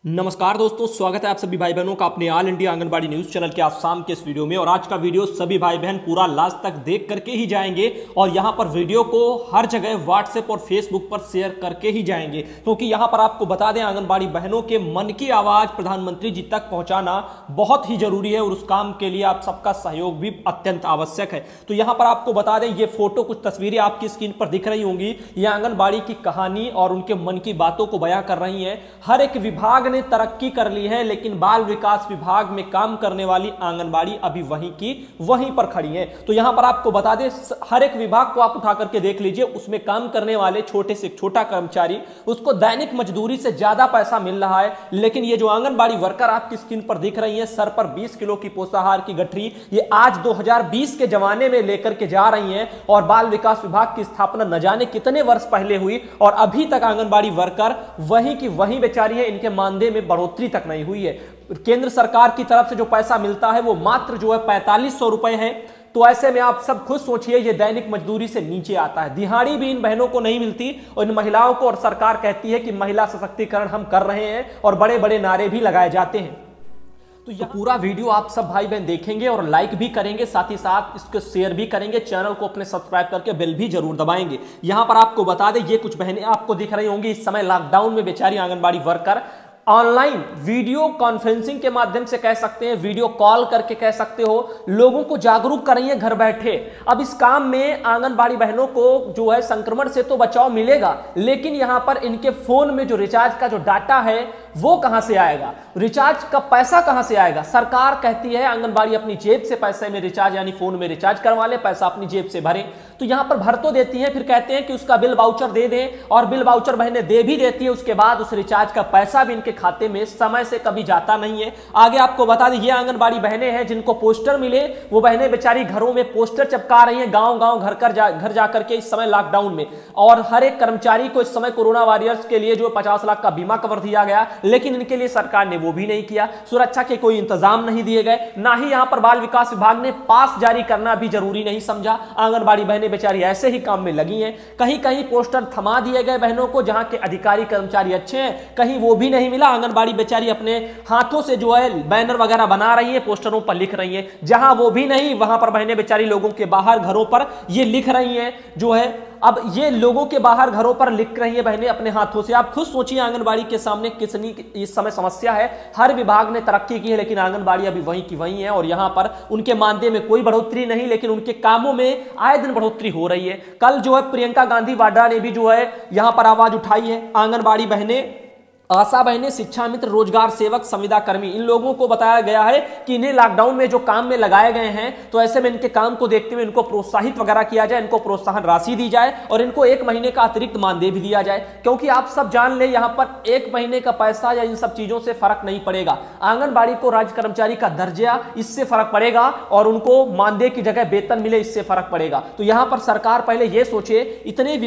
नमस्कार दोस्तों, स्वागत है आप सभी भाई बहनों का अपने all India anganwadi news channel के आज शाम के इस वीडियो में। और आज का वीडियो सभी भाई बहन पूरा लास्ट तक देख करके ही जाएंगे और यहां पर वीडियो को हर जगह व्हाट्सएप और फेसबुक पर शेयर करके ही जाएंगे, क्योंकि यहां पर आपको बता दें आंगनबाड़ी बहनों के मन की आवाज प्रधानमंत्री जी तक पहुंचाना बहुत ही जरूरी है और उस काम के लिए आप सबका सहयोग भी अत्यंत आवश्यक है। तो यहां पर आपको बता दें, ये फोटो कुछ तस्वीरें आपकी स्क्रीन पर दिख रही होंगी, ये आंगनबाड़ी की कहानी और उनके मन की बातों को बयां कर रही है। हर एक विभाग ने तरक्की कर ली है, लेकिन बाल विकास विभाग में काम करने वाली आंगनबाड़ी अभी वहीं की वहीं पर खड़ी है। तो यहां पर आपको बता दें, हर एक विभाग को आप उठा करके देख लीजिए, उसमें काम करने वाले छोटे से छोटा कर्मचारी, उसको दैनिक मजदूरी से ज्यादा पैसा मिल रहा है। लेकिन ये जो आंगनबाड़ी वर्कर आपकी स्क्रीन पर दिख रही है, सर पर 20 किलो की पोषाहार की गठरी, ये आज 2020 के जमाने में लेकर के जा रही हैं। और बाल विकास विभाग की स्थापना न जाने कितने वर्ष पहले हुई और अभी तक आंगनबाड़ी वर्कर वहीं की वहीं बेचारी है, इनके मानदेय में बढ़ोतरी तक नहीं हुई है। केंद्र सरकार की तरफ से जो पैसा मिलता है वो मात्र जो है 4500 रुपए है। तो ऐसे में आप सब खुद सोचिए, ये दैनिक मजदूरी से नीचे आता है। दिहाड़ी भी इन बहनों को नहीं मिलती और इन महिलाओं को, और सरकार कहती है कि महिला सशक्तिकरण हम कर रहे हैं और बड़े बड़े नारे भी लगाए जाते हैं। तो पूरा वीडियो आप सब भाई बहन देखेंगे और लाइक भी करेंगे, साथ ही साथ इसको शेयर भी करेंगे, चैनल को अपने सब्सक्राइब करके बेल भी जरूर दबाएंगे। यहां पर आपको बता दें, ये कुछ बहनें आपको दिख रही होंगी, इस समय लॉकडाउन में बेचारी anganwadi worker online video conferencing के माध्यम से कह सकते हैं, वीडियो कॉल करके कह सकते हो, लोगों को जागरूक कर रही है घर बैठे। अब इस काम में आंगनबाड़ी बहनों को जो है संक्रमण से तो बचाव मिलेगा, लेकिन यहां पर इनके फोन में जो रिचार्ज का जो डाटा है वो कहां से आएगा, रिचार्ज का पैसा कहां से आएगा। सरकार कहती है आंगनबाड़ी अपनी जेब से पैसे में रिचार्ज यानी फोन में रिचार्ज करवा ले, पैसा अपनी जेब से भरें। तो यहां पर भर तो देती है, फिर कहते हैं कि उसका बिल वाउचर दे दें, और बिल वाउचर बहनें दे भी देती है, उसके बाद उस रिचार्ज का पैसा भी इनके खाते में समय से कभी जाता नहीं है। आगे आपको बता दें, ये आंगनबाड़ी बहनें हैं जिनको पोस्टर मिले, वो बहनें बेचारी घरों में पोस्टर चिपका रही हैं, गांव गांव घर जाकर के इस समय लॉकडाउन में। और हर एक कर्मचारी को इस समय कोरोना वॉरियर्स के लिए जो 50 लाख का बीमा कवर दिया गया, लेकिन इनके लिए सरकार ने वो भी नहीं किया। सुरक्षा के कोई इंतजाम नहीं दिए गए, ना ही यहां पर बाल विकास विभाग ने पास जारी करना भी जरूरी नहीं समझा। आंगनबाड़ी बहनें बेचारी ऐसे ही काम में लगी हैं। कहीं कहीं पोस्टर थमा दिए गए बहनों को, जहां के अधिकारी कर्मचारी अच्छे हैं, कहीं वो भी नहीं मिला। आंगनबाड़ी बेचारी अपने हाथों से जो है बैनर वगैरह बना रही है, पोस्टरों पर लिख रही है। जहां वो भी नहीं, वहां पर बहनें बेचारी लोगों के बाहर घरों पर ये लिख रही हैं जो है। अब ये लोगों के बाहर घरों पर लिख रही है बहनें अपने हाथों से। आप खुद सोचिए आंगनबाड़ी के सामने कितनी इस समय समस्या है। हर विभाग ने तरक्की की है, लेकिन आंगनबाड़ी अभी वहीं की वहीं है और यहां पर उनके मानदेय में कोई बढ़ोतरी नहीं, लेकिन उनके कामों में आए दिन बढ़ोतरी हो रही है। कल जो है प्रियंका गांधी वाड्रा ने भी जो है यहां पर आवाज उठाई है। आंगनबाड़ी बहनें, आशा बहनें, शिक्षा मित्र, रोजगार सेवक, संविदा कर्मी, इन लोगों को बताया गया है कि इन्हें लॉकडाउन में जो काम में लगाए गए हैं, तो ऐसे में इनके काम को देखते हुए इनको प्रोत्साहित वगैरह किया जाए, इनको प्रोत्साहन राशि दी जाए और इनको 1 महीने का अतिरिक्त मानदेय भी दिया जाए। क्योंकि आप सब जान ले, यहां पर 1 महीने का पैसा या इन सब चीजों से फर्क नहीं पड़ेगा। आंगनबाड़ी को राज्य कर्मचारी का दर्जा, इससे फर्क पड़ेगा, और उनको मानदेय की जगह वेतन मिले, इससे फर्क पड़ेगा। तो यहां पर सरकार पहले यह सोचे, इतने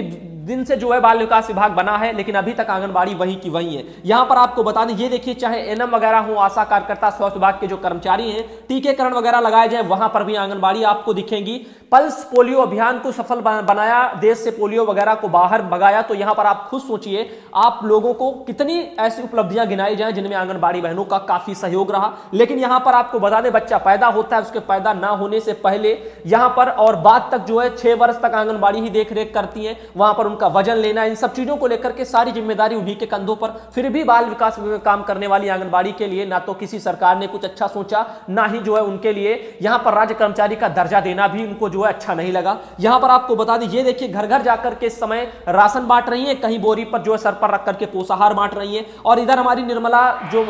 दिन से जो है बाल विकास विभाग बना है, लेकिन अभी तक आंगनबाड़ी वहीं की वहीं है। यहां पर आपको बता दें, ये देखिए, चाहे एनएम वगैरह हो, आशा कार्यकर्ता, स्वास्थ्य विभाग के जो कर्मचारी हैं, टीकाकरण वगैरह लगाए जाए, वहां पर भी आंगनबाड़ी आपको दिखेंगी। पल्स पोलियो अभियान को सफल बनाया, देश से पोलियो वगैरह को बाहर भगाया। तो यहां पर आप खुद सोचिए, आप लोगों को कितनी ऐसी उपलब्धियां गिनाई जाए जिनमें आंगनबाड़ी बहनों का काफी सहयोग रहा। लेकिन यहां पर आपको बता दें, बच्चा पैदा होता है, उसके पैदा ना होने से पहले यहां पर और बाद तक जो है 6 वर्ष तक आंगनबाड़ी ही देख रेख करती है। वहां पर उनका वजन लेना, इन सब चीजों को लेकर के सारी जिम्मेदारी उन्हीं के कंधों पर। फिर भी बाल विकास में काम करने वाली आंगनबाड़ी के लिए ना तो किसी सरकार ने कुछ अच्छा सोचा, ना ही जो है उनके लिए यहां पर राज्य कर्मचारी का दर्जा देना भी उनको जो है अच्छा नहीं लगा। यहां पर आपको बता दें, ये देखिए, घर घर जाकर के इस समय राशन बांट रही है, कहीं बोरी पर जो है सर पर रख करके पोषाहार बांट रही है। और इधर हमारी निर्मला जो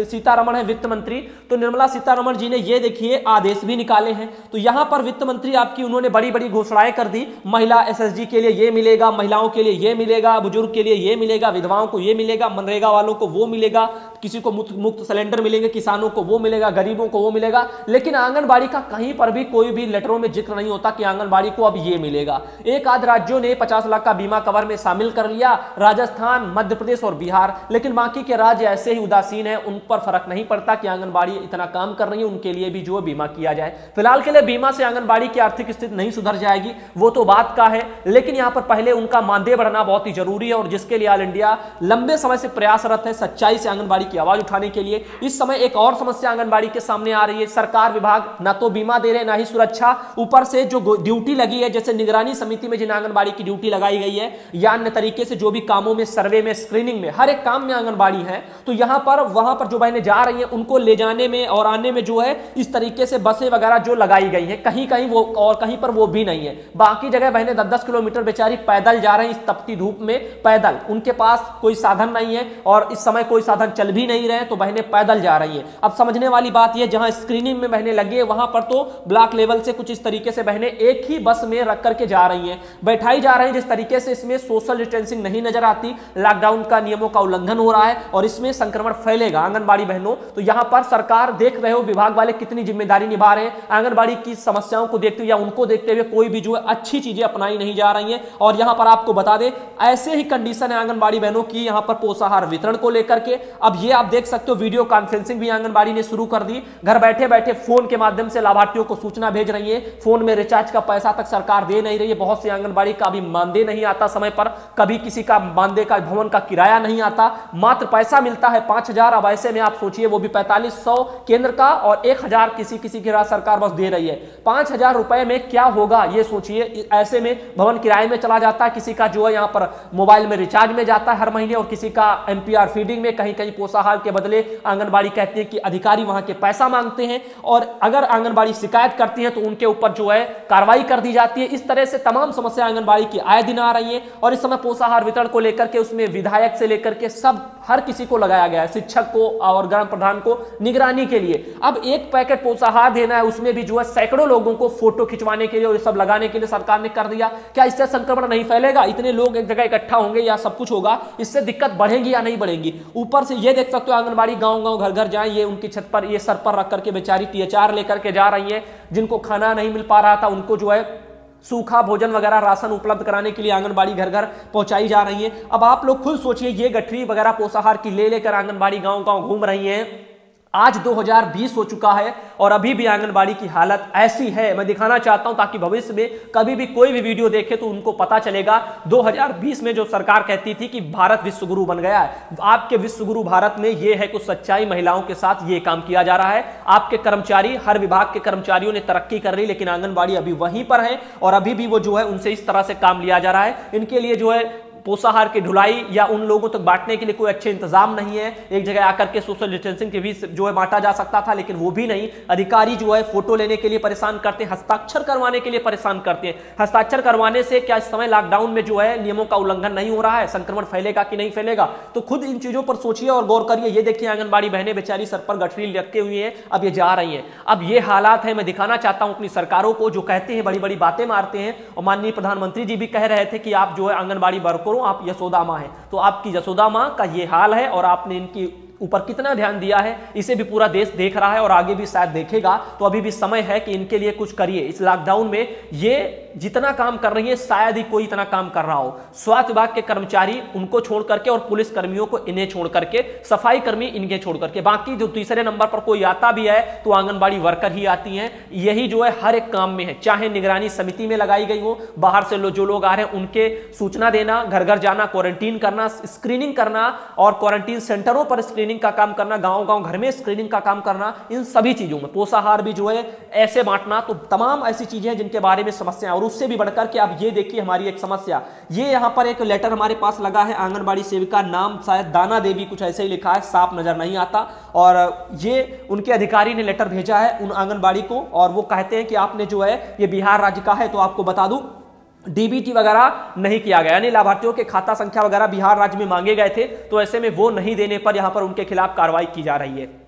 सीतारमण है, वित्त मंत्री, तो निर्मला सीतारमण जी ने ये देखिए आदेश भी निकाले हैं। तो यहां पर वित्त मंत्री आपकी, उन्होंने बड़ी बड़ी घोषणाएं कर दी। महिला एसएसजी के लिए ये मिलेगा, महिलाओं के लिए ये मिलेगा, बुजुर्ग के लिए ये मिलेगा, विधवाओं को ये मिलेगा, मनरेगा वालों को वो मिलेगा, किसी को मुफ्त सिलेंडर मिलेंगे, किसानों को वो मिलेगा, गरीबों को वो मिलेगा। लेकिन आंगनबाड़ी का कहीं पर भी कोई भी लेटरों में जिक्र नहीं होता कि आंगनबाड़ी को अब ये मिलेगा। एक आध राज्यों ने 50 लाख का बीमा कवर में शामिल कर लिया, राजस्थान, मध्य प्रदेश और बिहार, लेकिन बाकी के राज्य ऐसे ही उदासीन है, उन पर फर्क नहीं पड़ता कि आंगनबाड़ी इतना काम कर रही है, उनके लिए भी जो बीमा किया जाए। फिलहाल के लिए बीमा से आंगनबाड़ी की आर्थिक स्थिति नहीं सुधर जाएगी, वो तो बात का है, लेकिन यहां पर पहले उनका मानदेय बढ़ना बहुत ही जरूरी है, और जिसके लिए ऑल इंडिया लंबे समय से प्रयासरत है। सच्चाई से आंगनबाड़ी आंगनबाड़ी की आवाज उठाने के लिए। इस समय एक और समस्या आंगनबाड़ी के सामने आ रही है, सरकार विभाग ना तो बीमा दे रहे ना ही सुरक्षा, ऊपर से जो ड्यूटी लगी है, जैसे निगरानी समिति में जिन आंगनबाड़ी की ड्यूटी लगाई गई है या अन्य तरीके से जो भी कामों में, सर्वे में, स्क्रीनिंग में, हर एक काम में आंगनबाड़ी है, तो यहां पर वहां पर जो बहनें जा रही हैं उनको ले जाने में और आने में जो है इस तरीके से बसें वगैरह जो लगाई गई हैं, कहीं कहीं वो और कहीं पर वो भी नहीं है। बाकी जगह बहनें 10-10 किलोमीटर बेचारी पैदल जा रही हैं इस तपती धूप में, पैदल, उनके पास कोई साधन नहीं है और इस समय कोई साधन चल भी नहीं रहे, तो बहनें पैदल जा रही हैं। अब समझने वाली बात यह, जहां स्क्रीनिंग में बहनें लगी है वहां पर तो ब्लॉक लेवल से कुछ इस तरीके से बहनें एक ही बस में रख करके जा रही हैं, बैठाई जा रही हैं, जिस तरीके से इसमें सोशल डिस्टेंसिंग नहीं नजर आती, लॉकडाउन का नियमों का उल्लंघन हो रहा है और इसमें संक्रमण फैलेगा आंगनबाड़ी बहनों। तो यहां पर सरकार, देख रहे हो विभाग वाले कितनी जिम्मेदारी निभा रहे हैं, आंगनबाड़ी की समस्याओं को देखते हुए या उनको देखते हुए कोई भी जो है अच्छी चीजें अपनाई नहीं जा रही हैं। और यहां पर आपको बता दें, ऐसे ही कंडीशन है आंगनबाड़ी बहनों की यहां पर पोषाहार वितरण को लेकर के। अब ये आप देख सकते हो वीडियो कॉन्फ्रेंसिंग भी आंगनबाड़ी ने शुरू कर दी, घर बैठे बैठे फोन के माध्यम से लाभार्थियों को सूचना भेज रही है, फोन में रिचार्ज का पैसा तक सरकार दे नहीं रही है। बहुत सी आंगनबाड़ी का भी मानदेय नहीं आता समय पर, कभी किसी का मानदेय का, भवन का किराया नहीं आता, मात्र पैसा मिलता है 5,000। अब ऐसे में आप सोचिए वो भी 4500 केंद्र का और 1,000 किसी किसी की सरकार बस दे रही है। 5,000 रुपए में क्या होगा ये सोचिए। ऐसे में भवन किराए में चला जाता है, किसी का जो है यहाँ पर मोबाइल में रिचार्ज में जाता है हर महीने, और किसी का एमपीआर फीडिंग में, कहीं कहीं पोषाहार के बदले आंगनबाड़ी कहती है कि अधिकारी वहां के पैसा मांगते हैं और अगर आंगनबाड़ी शिकायत करती है तो उनके ऊपर जो है कार्रवाई कर दी जाती है। इस तरह से तमाम समस्या आंगनबाड़ी की आए दिन आ रही है और इस समय पोषाहार वितरण को लेकर के उसमें विधायक से लेकर के सब हर किसी को लगाया गया है, शिक्षक को और ग्राम प्रधान को निगरानी के लिए। अब एक पैकेट पोषाहार देना है, उसमें भी जो है सैकड़ों लोगों को फोटो खिंचवाने के लिए और सब लगाने के लिए सरकार ने कर दिया। क्या इससे संक्रमण नहीं फैलेगा? इतने लोग एक जगह इकट्ठा होंगे या सब कुछ होगा, इससे दिक्कत बढ़ेगी या नहीं बढ़ेगी? ऊपर से ये देख सकते हो आंगनबाड़ी गांव गांव घर घर जाए, ये उनकी छत पर ये सर पर रख करके बेचारी THR लेकर के जा रही है। जिनको खाना नहीं मिल पा रहा था उनको जो है सूखा भोजन वगैरह राशन उपलब्ध कराने के लिए आंगनबाड़ी घर घर पहुंचाई जा रही है। अब आप लोग खुद सोचिए, ये गठरी वगैरह पोषाहार की ले लेकर आंगनबाड़ी गांव गांव घूम रही हैं। आज 2020 हो चुका है और अभी भी आंगनबाड़ी की हालत ऐसी है। मैं दिखाना चाहता हूं ताकि भविष्य में कभी भी कोई भी वीडियो देखे तो उनको पता चलेगा। 2020 में जो सरकार कहती थी कि भारत विश्व गुरु बन गया है, आपके विश्व गुरु भारत में ये है कुछ सच्चाई, महिलाओं के साथ ये काम किया जा रहा है। आपके कर्मचारी, हर विभाग के कर्मचारियों ने तरक्की कर रही, लेकिन आंगनबाड़ी अभी वहीं पर है और अभी भी वो जो है उनसे इस तरह से काम लिया जा रहा है। इनके लिए जो है पोषाहार की ढुलाई या उन लोगों तक बांटने के लिए कोई अच्छे इंतजाम नहीं है। एक जगह आकर के सोशल डिस्टेंसिंग के भी जो है बांटा जा सकता था, लेकिन वो भी नहीं। अधिकारी जो है फोटो लेने के लिए परेशान करते हैं, हस्ताक्षर करवाने के लिए परेशान करते हैं। हस्ताक्षर करवाने से क्या इस समय लॉकडाउन में जो है नियमों का उल्लंघन नहीं हो रहा है? संक्रमण फैलेगा कि नहीं फैलेगा? तो खुद इन चीजों पर सोचिए और गौर करिए। ये देखिए आंगनबाड़ी बहनें बेचारी सर पर गठरी रखे हुए हैं, अब ये जा रही हैं। अब ये हालात है। मैं दिखाना चाहता हूं अपनी सरकारों को, जो कहते हैं बड़ी बड़ी बातें मारते हैं, और माननीय प्रधानमंत्री जी भी कह रहे थे कि आप जो है आंगनबाड़ी वर्करों, आप यशोदा मां है, तो आपकी यशोदा मां का ये हाल है और आपने इनकी ऊपर कितना ध्यान दिया है इसे भी पूरा देश देख रहा है और आगे भी शायद देखेगा। तो अभी भी समय है कि इनके लिए कुछ करिए। इस लॉकडाउन में ये जितना काम कर रही है शायद ही कोई इतना काम कर रहा हो। स्वास्थ्य विभाग के कर्मचारी उनको छोड़ करके और पुलिस कर्मियों को इन्हें छोड़ करके, सफाई कर्मी इनके छोड़ करके, बाकी जो तीसरे नंबर पर कोई आता भी है तो आंगनबाड़ी वर्कर ही आती हैं। यही जो है हर एक काम में है, चाहे निगरानी समिति में लगाई गई हो, बाहर से जो लोग आ रहे हैं उनके सूचना देना, घर घर जाना, क्वारंटीन करना, स्क्रीनिंग करना और क्वारंटीन सेंटरों पर स्क्रीनिंग का काम करना, गांव गांव घर में स्क्रीनिंग का काम करना, इन सभी चीजों में पोषाहार भी जो है ऐसे बांटना, तो तमाम ऐसी चीजें हैं जिनके बारे में समस्या है। और उससे भी बढ़कर के अब ये देखिए हमारी एक समस्या, ये यहां पर एक लेटर हमारे पास लगा है, आंगनबाड़ी सेविका नाम शायद दाना देवी कुछ ऐसे ही लिखा है, साफ नजर नहीं आता, और ये उनके अधिकारी ने लेटर भेजा है उन आंगनबाड़ी को और वो कहते हैं कि आपने जो है ये बिहार राज्य का है, तो आपको बता दूं डीबीटी वगैरह नहीं किया गया, यानी लाभार्थियों के खाता संख्या वगैरह बिहार राज्य में मांगे गए थे, तो ऐसे में वो नहीं देने पर यहां पर उनके खिलाफ कार्रवाई की जा रही है।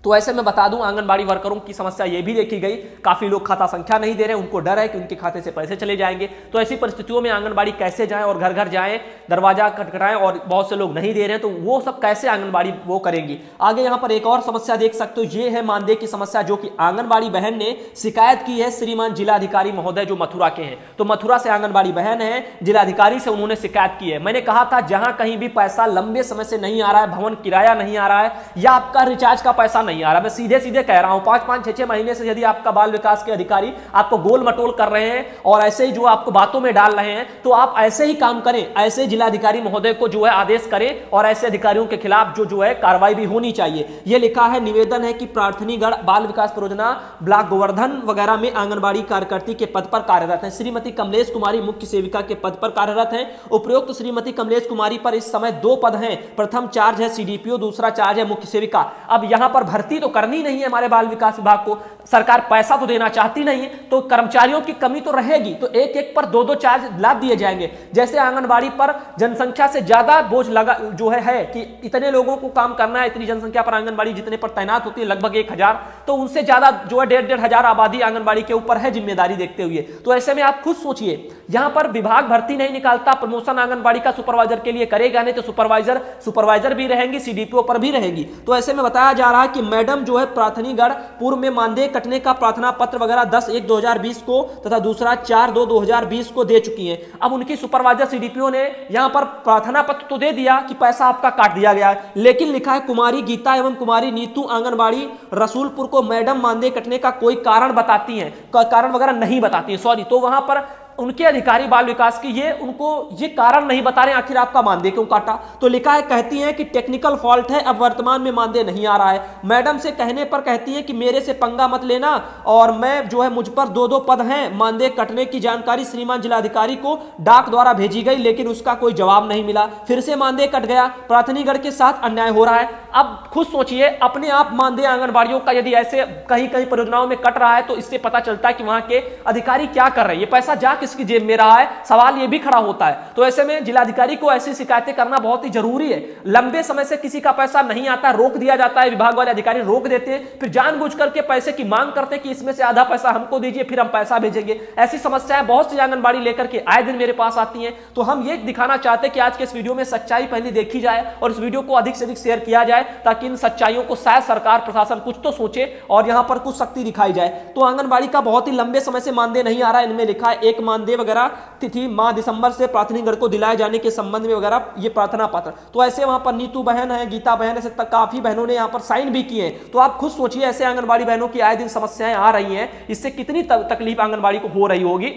तो ऐसे में बता दूं आंगनबाड़ी वर्करों की समस्या ये भी देखी गई, काफी लोग खाता संख्या नहीं दे रहे, उनको डर है कि उनके खाते से पैसे चले जाएंगे। तो ऐसी परिस्थितियों में आंगनबाड़ी कैसे जाएं और घर घर जाएं, दरवाजा खटखटाएं और बहुत से लोग नहीं दे रहे हैं, तो वो सब कैसे आंगनबाड़ी वो करेंगी। आगे यहाँ पर एक और समस्या देख सकते हो, ये है मानदेय की समस्या, जो कि आंगनबाड़ी बहन ने शिकायत की है श्रीमान जिलाधिकारी महोदय जो मथुरा के हैं। तो मथुरा से आंगनबाड़ी बहन है, जिलाधिकारी से उन्होंने शिकायत की है। मैंने कहा था जहां कहीं भी पैसा लंबे समय से नहीं आ रहा है, भवन किराया नहीं आ रहा है या आपका रिचार्ज का पैसा नहीं आ रहा। मैं सीधे सीधे कह रहा हूं, 5-5, 6-6 महीने से यदि आपका बाल विकास के अधिकारी आपको गोल मटोल कर रहे हैं और ऐसे ही जो आपको बातों में डाल रहे हैं, तो आप ऐसे ही काम करें, ऐसे जिलाधिकारी महोदय को जो है आदेश करें और ऐसे अधिकारियों के खिलाफ जो है कार्रवाई भी होनी चाहिए। यह लिखा है, निवेदन है कि प्रार्थनीगढ़ बाल विकास परियोजना ब्लॉक गोवर्धन वगैरह में आंगनबाड़ी कार्यकर्ती के पद पर कार्यरत हैं। श्रीमती कमलेश कुमारी मुख्य सेविका के पद पर कार्यरत हैं। उपरोक्त श्रीमती कमलेश कुमारी पर इस समय 2 पद हैं। प्रथम चार्ज है सीडीपीओ, दूसरा चार्ज है मुख्य सेविका। अब यहां पर भर्ती तो करनी नहीं है हमारे बाल विकास विभाग को, सरकार पैसा तो देना चाहती नहीं है, तो कर्मचारियों की कमी तो रहेगी, तो एक एक पर 2-2 चार्ज लाद दिए जाएंगे। जैसे आंगनबाड़ी पर जनसंख्या से ज्यादा बोझ लगा जो है कि इतने लोगों को काम करना है, इतनी जनसंख्या पर आंगनबाड़ी जितने पर तैनात होती है लगभग 1000, तो उनसे ज्यादा जो है 1,500 हजार आबादी आंगनबाड़ी के ऊपर है जिम्मेदारी देखते हुए। तो ऐसे में आप खुद सोचिए, यहां पर विभाग भर्ती नहीं निकालता, प्रमोशन आंगनबाड़ी का सुपरवाइजर के लिए करेगा नहीं, तो सुपरवाइजर भी रहेंगी, सीडीपीओ पर भी रहेगी। तो ऐसे में बताया जा रहा है कि मैडम जो है प्रार्थनीगढ़ पूर्व में मानदेय कटने का प्रार्थना पत्र वगैरह 10/1/2020 को तथा दूसरा 4/2/2020 को दे चुकी हैं। अब उनकी सुपरवाइजर सीडीपीओ ने यहां पर प्रार्थना पत्र तो दे दिया कि पैसा आपका काट दिया गया है, लेकिन लिखा है कुमारी गीता एवं कुमारी नीतू आंगनबाड़ी रसूलपुर को मैडम मानदेय कटने का कोई कारण बताती हैं, कारण वगैरह नहीं बताती है, सॉरी। तो वहां पर उनके अधिकारी बाल विकास की उनको ये कारण नहीं बता रहे आखिर आपका मानदेय क्यों काटा। तो लिखा है, कहती हैं कि टेक्निकल फॉल्ट है, अब वर्तमान में मानदेय नहीं आ रहा है। मैडम से कहने पर कहती हैं कि मेरे से पंगा मत लेना, और मैं जो है मुझ पर 2-2 पद हैं। मानदेय कटने की जानकारी श्रीमान जिलाधिकारी को डाक द्वारा भेजी गई, लेकिन उसका कोई जवाब नहीं मिला। फिर से मानदेय कट गया। प्रार्थनीगढ़ के साथ अन्याय हो रहा है। अब खुद सोचिए, अपने आप मानदेय आंगनबाड़ियों का यदि ऐसे कहीं कहीं परियोजनाओं में कट रहा है, तो इससे पता चलता है कि वहां के अधिकारी क्या कर रहे हैं, ये पैसा जा किसकी जेब में रहा है, सवाल ये भी खड़ा होता है। तो ऐसे में जिलाधिकारी को ऐसी शिकायतें करना बहुत ही जरूरी है। लंबे समय से किसी का पैसा नहीं आता, रोक दिया जाता है, विभाग वाले अधिकारी रोक देते हैं, फिर जानबूझ करके पैसे की मांग करते हैं कि इसमें से आधा पैसा हमको दीजिए, फिर हम पैसा भेजेंगे। ऐसी समस्याएं बहुत सी आंगनबाड़ी लेकर के आए दिन मेरे पास आती हैं। तो हम ये दिखाना चाहते हैं कि आज के इस वीडियो में सच्चाई पहले देखी जाए और इस वीडियो को अधिक से अधिक शेयर किया जाए, ताकि इन सच्चाइयों को शायद सरकार प्रशासन कुछ तो सोचे और यहां पर कुछ सख्ती दिखाई जाए। तो आंगनबाड़ी का बहुत ही लंबे समय से मानदेय नहीं आ रहा है। इनमें लिखा है, एक मानदेय वगैरह तिथि माह दिसंबर से प्रार्थनीगढ़ को दिलाए जाने के संबंध में वगैरह ये प्रार्थना पत्र। तो ऐसे वहां पर नीतू बहन है, गीता बहन है, काफी बहनों ने यहां पर साइन भी किए हैं। तो आप खुद सोचिए, ऐसे आंगनबाड़ी बहनों की आए दिन समस्याएं आ रही हैं, इससे कितनी तकलीफ आंगनबाड़ी को हो रही होगी।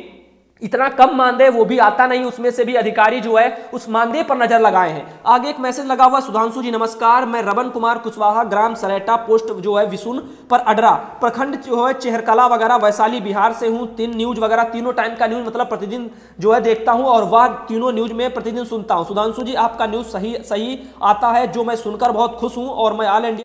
इतना कम मानदेय, वो भी आता नहीं, उसमें से भी अधिकारी जो है उस मानदेय पर नजर लगाए हैं। आगे एक मैसेज लगा हुआ, सुधांशु जी नमस्कार, मैं रमन कुमार कुशवाहा, ग्राम सरेटा, पोस्ट जो है विसुन पर अडरा, प्रखंड जो है चेहरकला वगैरह, वैशाली बिहार से हूं। 3 न्यूज वगैरह, तीनों टाइम का न्यूज मतलब प्रतिदिन जो है देखता हूं और वह तीनों न्यूज में प्रतिदिन सुनता हूं। सुधांशु जी, आपका न्यूज सही आता है, जो मैं सुनकर बहुत खुश हूं, और मैं ऑल इंडिया